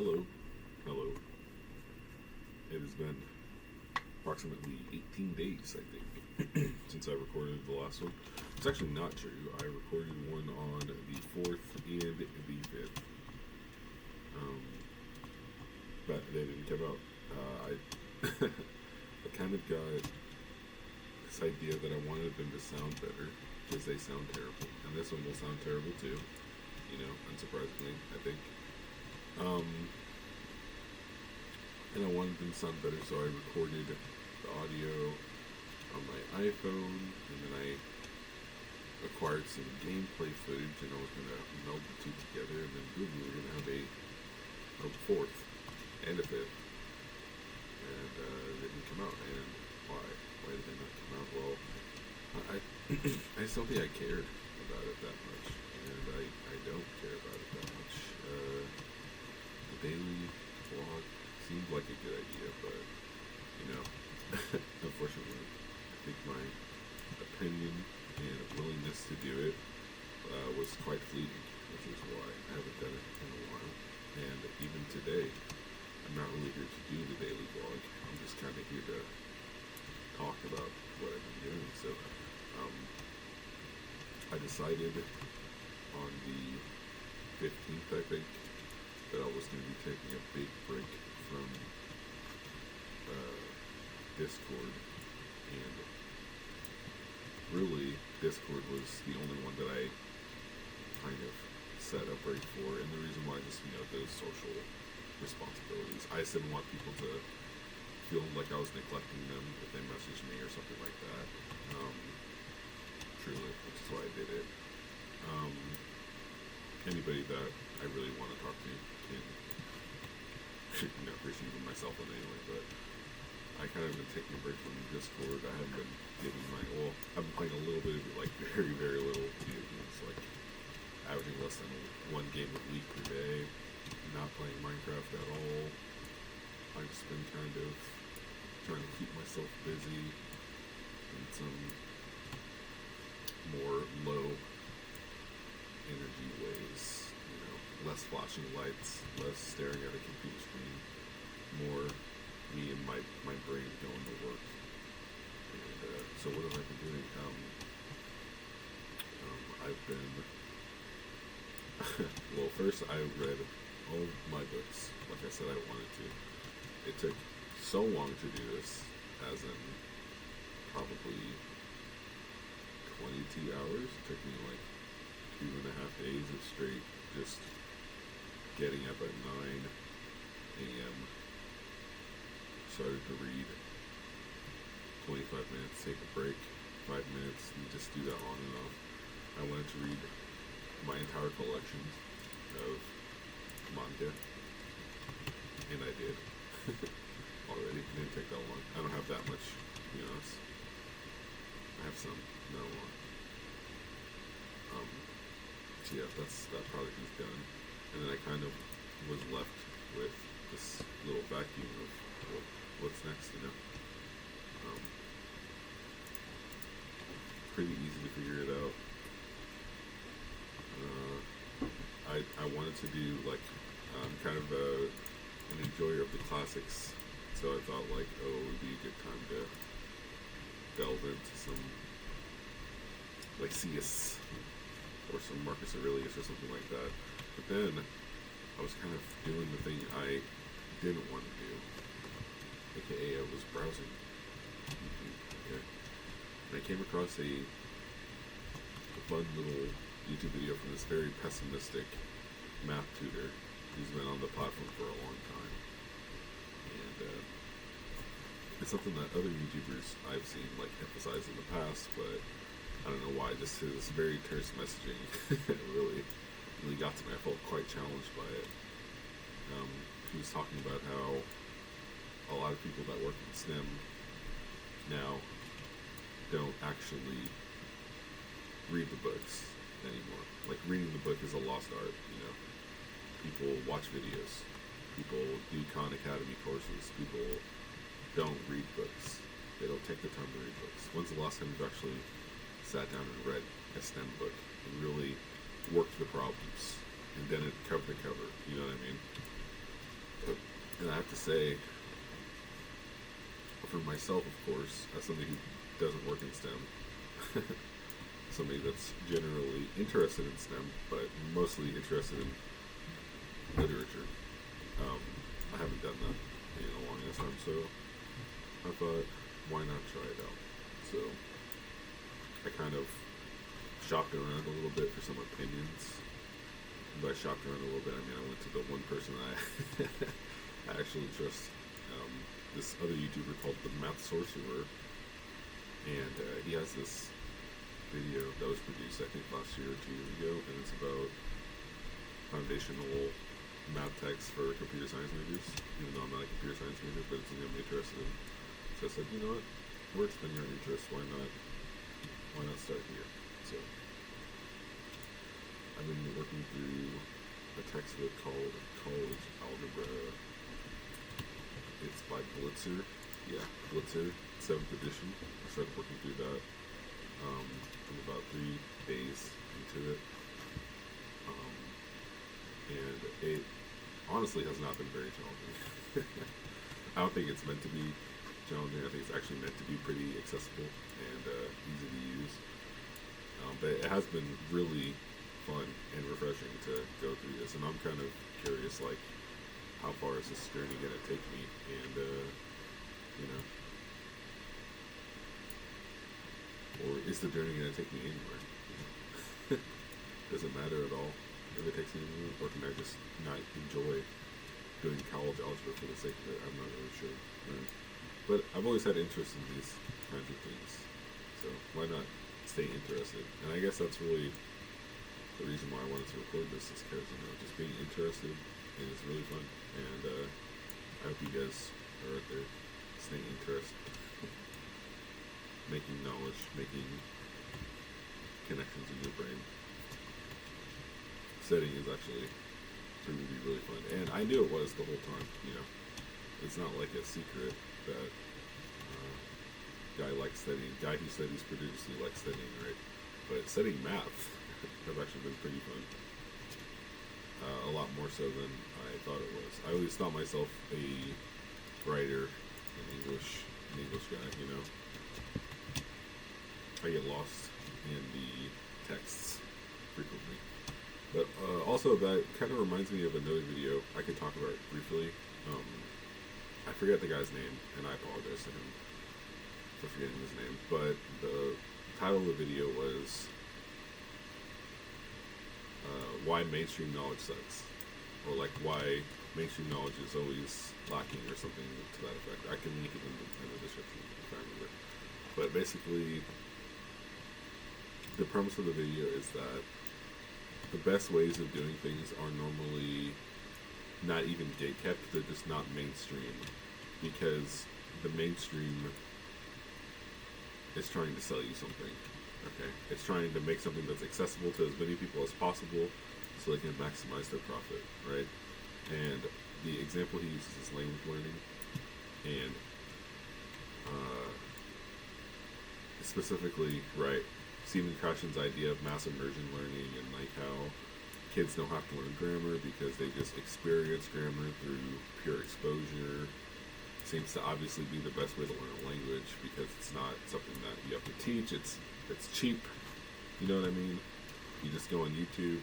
Hello. Hello. It has been approximately 18 days, I think, since I recorded the last one. It's actually not true. I recorded one on the 4th and the 5th. But they didn't come out. I kind of got this idea that I wanted them to sound better because they sound terrible. And this one will sound terrible too, unsurprisingly, I think. And I wanted them to sound better, so I recorded the audio on my iPhone, and then I acquired some gameplay footage, and I was going to meld the two together, and then boom, we were going to have a fourth and a fifth. And it didn't come out. And why? Why did they not come out? Well, I just don't think I cared about it that much, and I don't care about it that much. The daily vlog seemed like a good idea, but unfortunately, I think my opinion and willingness to do it was quite fleeting, which is why I haven't done it in a while. And even today, I'm not really here to do the daily vlog. I'm just kind of here to talk about what I've been doing. So I decided on the 15th, I think, that I was going to be taking a big break from Discord, and really Discord was the only one that I kind of set a break for, and the reason why is just those social responsibilities. I just didn't want people to feel like I was neglecting them if they messaged me or something like that. Truly, which is why I did it. Anybody that I really want to talk to can, receive myself on anyway, but I kind of been taking a break from Discord. I haven't been giving I've been playing a little bit of it, like very, very little video games, like averaging less than one game a week per day, not playing Minecraft at all. I've just been kind of trying to keep myself busy in some more low energy ways, less flashing lights, less staring at a computer screen, more me and my brain going to work. And so what have I been doing? I've been well, first I read all my books like I said I wanted to. It took so long to do this, as in probably 22 hours. It took me like 2.5 days of straight just getting up at 9 a.m. Started to read 25 minutes, take a break, 5 minutes, and just do that on and off. I wanted to read my entire collection of manga, and I did. Already. It didn't take that long. I don't have that much, to be honest. I have some, not a lot. So yeah, that project is done. And then I kind of was left with this little vacuum of what's next, Pretty easy to figure it out. I wanted to do kind of an enjoyer of the classics, so I thought it would be a good time to delve into some CS or some Marcus Aurelius or something like that. But then I was kind of doing the thing I didn't want to do, aka I was browsing YouTube, okay? And I came across a fun little YouTube video from this very pessimistic math tutor who's been on the platform for a long time. And it's something that other YouTubers I've seen emphasize in the past, but I don't know why. Just his very terse messaging really got to me. I felt quite challenged by it. He was talking about how a lot of people that work in STEM now don't actually read the books anymore. Reading the book is a lost art, People watch videos. People do Khan Academy courses. People don't read books. They don't take the time to read books. When's the last time you've actually sat down and read a STEM book and really worked the problems and then it cover to cover, you know what I mean? And I have to say, for myself, of course, as somebody who doesn't work in STEM, somebody that's generally interested in STEM, but mostly interested in literature. I haven't done that in a long enough time, so I thought, why not try it out? So I kind of shopped around a little bit for some opinions. By shopped around a little bit, I mean I went to the one person I I actually trust, this other YouTuber called the Matsura, and he has this video that was produced I think last year or 2 years ago, and it's about foundational math text for computer science majors, even though I'm not a computer science major, but it's something I'm interested in. So I said, you know what, we're expanding our interests, why not start here? So I've been working through a textbook called College Algebra. It's by Blitzer. Yeah, Blitzer, 7th edition. I started working through that. I'm about 3 days into it. And it honestly has not been very challenging. I don't think it's meant to be challenging. I think it's actually meant to be pretty accessible and easy to use. But it has been really fun and refreshing to go through this, and I'm kind of curious, like, how far is this journey going to take me, and you know, or is the journey going to take me anywhere? Does it matter at all if it takes me anywhere, or can I just not enjoy doing college algebra for the sake of it? I'm not really sure, right? But I've always had interest in these kinds of things, so why not stay interested? And I guess that's really the reason why I wanted to record this, is because, you know, just being interested is really fun, and I hope you guys are out there staying interested, making knowledge, making connections in your brain. Studying is actually proving to be really fun, and I knew it was the whole time. You know, it's not like a secret that guy likes studying. Guy who studies prodigiously likes studying, right? But studying math has actually been pretty fun. A lot more so than I thought it was. I always thought myself a writer, an English guy, you know. I get lost in the texts frequently. But also that kind of reminds me of another video I could talk about briefly. I forget the guy's name, and I apologize to him for forgetting his name. But the title of the video was why mainstream knowledge sucks, or like why mainstream knowledge is always lacking, or something to that effect. I can link it in the description if I remember. But basically, the premise of the video is that the best ways of doing things are normally not even gatekept, they're just not mainstream, because the mainstream is trying to sell you something. Okay, it's trying to make something that's accessible to as many people as possible, so they can maximize their profit, right? And the example he uses is language learning, and specifically, right, Stephen Krashen's idea of mass immersion learning, and like how kids don't have to learn grammar because they just experience grammar through pure exposure, seems to obviously be the best way to learn a language, because it's not something that you have to teach. It's cheap, you know what I mean? You just go on YouTube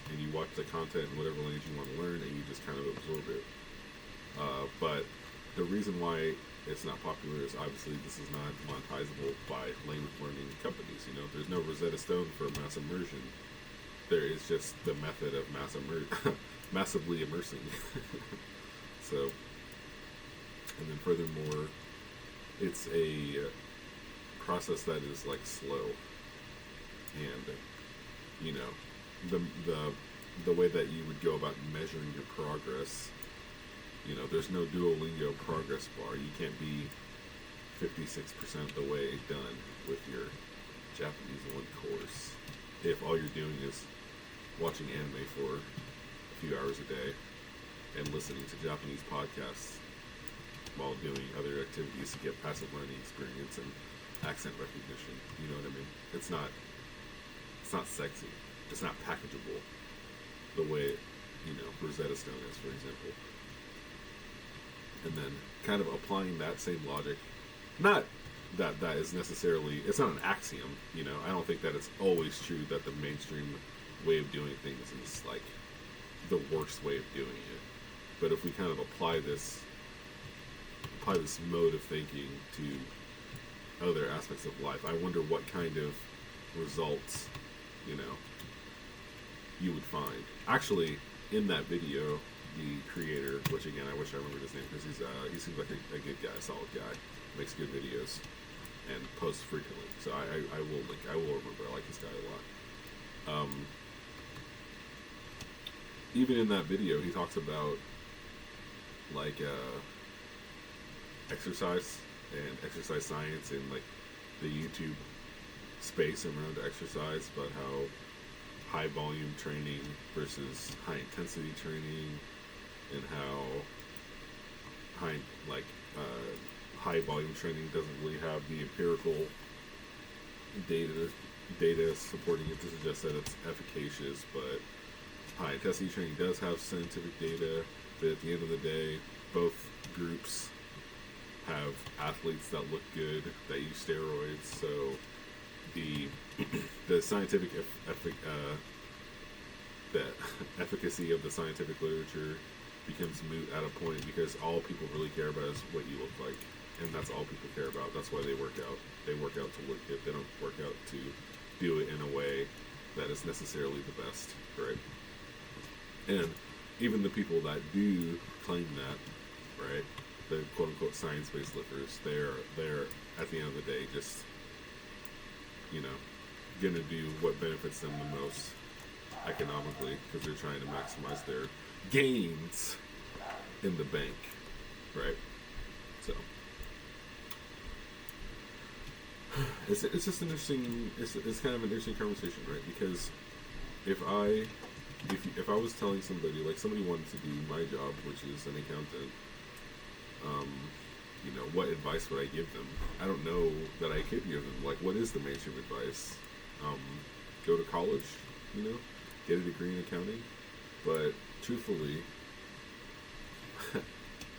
and you watch the content in whatever language you want to learn, and you just kind of absorb it. But the reason why it's not popular is obviously this is not monetizable by language learning companies. You know, there's no Rosetta Stone for mass immersion. There is just the method of massively immersing. So, and then furthermore, it's a process that is like slow, and you know, the way that you would go about measuring your progress, you know, there's no Duolingo progress bar. You can't be 56% of the way done with your Japanese 1 course if all you're doing is watching anime for a few hours a day and listening to Japanese podcasts while doing other activities to get passive learning experience and accent recognition. You know what I mean? It's not sexy. It's not packageable the way, you know, Rosetta Stone is, for example. and then kind of applying that same logic. Not that is necessarily, it's not an axiom, you know. I don't think that it's always true that the mainstream way of doing things is like the worst way of doing it. But if we kind of apply this mode of thinking to other aspects of life, I wonder what kind of results, you know, you would find. Actually, in that video, the creator, which again I wish I remembered his name because he seems like a good guy, a solid guy, makes good videos and posts frequently. So I will link. I will remember. I like this guy a lot. Even in that video, he talks about like exercise and exercise science and like the YouTube space around exercise, but how high volume training versus high intensity training, and how high volume training doesn't really have the empirical data supporting it to suggest that it's efficacious, but high intensity training does have scientific data. That at the end of the day, both groups have athletes that look good that use steroids, so the scientific the efficacy of the scientific literature becomes moot at a point because all people really care about is what you look like, and that's all people care about. That's why they work out. They work out to look good. They don't work out to do it in a way that is necessarily the best, right? And even the people that do claim that, right, the quote-unquote science-based lifters, they're at the end of the day just, you know, gonna do what benefits them the most economically because they're trying to maximize their gains in the bank, right? So it's just interesting. It's kind of an interesting conversation, right? Because if I was telling somebody, like somebody wanted to do my job, which is an accountant, you know, what advice would I give them? I don't know that I could give them. Like, what is the mainstream advice? Go to college, you know, get a degree in accounting. But truthfully,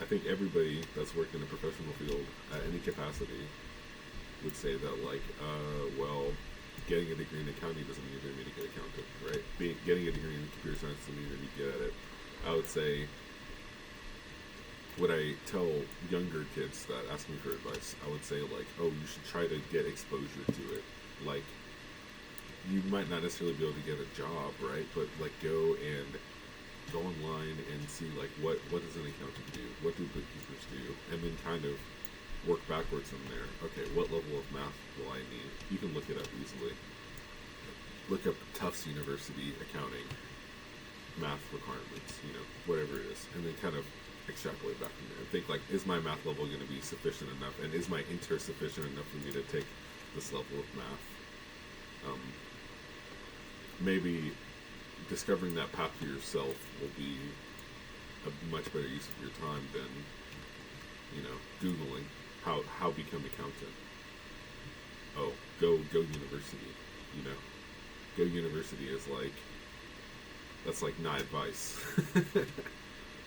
I think everybody that's worked in a professional field at any capacity would say that, like, well, getting a degree in accounting doesn't mean you're going to be a good accountant, right? Getting a degree in computer science doesn't mean you're going to be good at it. I would say, when I tell younger kids that ask me for advice, I would say, like, oh, you should try to get exposure to it. Like, you might not necessarily be able to get a job, right? But, like, go online and see, like, what does an accountant do? What do bookkeepers do? And then kind of work backwards from there. Okay, what level of math will I need? You can look it up easily. Look up Tufts University accounting math requirements, you know, whatever it is, and then kind of extrapolate back from there. Think, like, is my math level going to be sufficient enough, and is my interest sufficient enough for me to take this level of math? Maybe discovering that path for yourself will be a much better use of your time than, you know, Googling how become accountant. Oh, go university, you know. Go university is like, that's like not advice.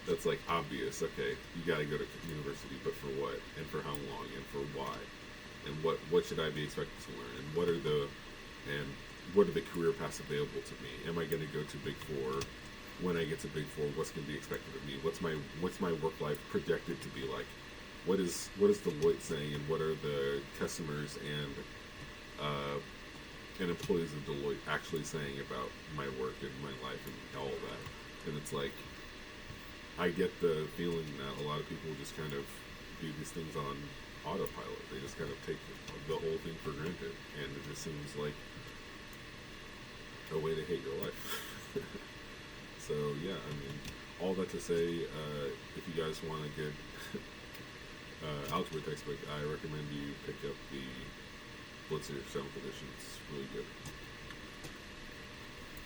That's like obvious. Okay, you gotta go to university, but for what? And for how long? And for why? And what should I be expected to learn? And what are the career paths available to me? Am I gonna go to Big Four? When I get to Big Four, what's gonna be expected of me? What's my work life projected to be like? What is Deloitte saying, and what are the customers and employees of Deloitte actually saying about my work and my life and all of that? And it's like, I get the feeling that a lot of people just kind of do these things on autopilot. They just kind of take the whole thing for granted, and it just seems like a way to hate your life. So yeah, I mean, all that to say, if you guys want a good algebra textbook, I recommend you pick up the Blitzer 7th edition. It's really good.